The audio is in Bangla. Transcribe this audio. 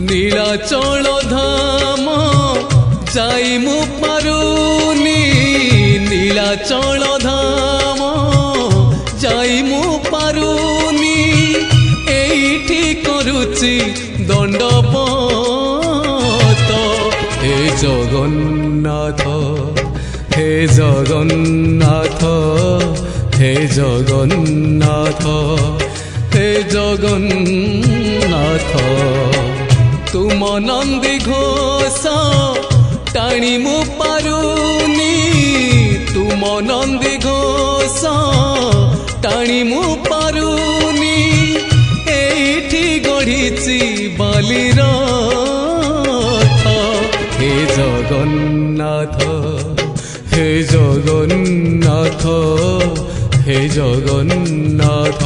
নীলাচল ধাম যাই মু পারুনি নীলাচল ধাম যাই মু পারুনি এইটি করুচি দণ্ডপত হে জগন্নাথ হে জগন্নাথ হে জগন্নাথ হে জগন্নাথ তুম নন্দী ঘোষ টাণি মু পারুনি তুম নন্দী ঘোষ টাণি মু পারুনি এইটি গড়িছি বালির হে জগন্নাথ হে জগন্নাথ হে জগন্নাথ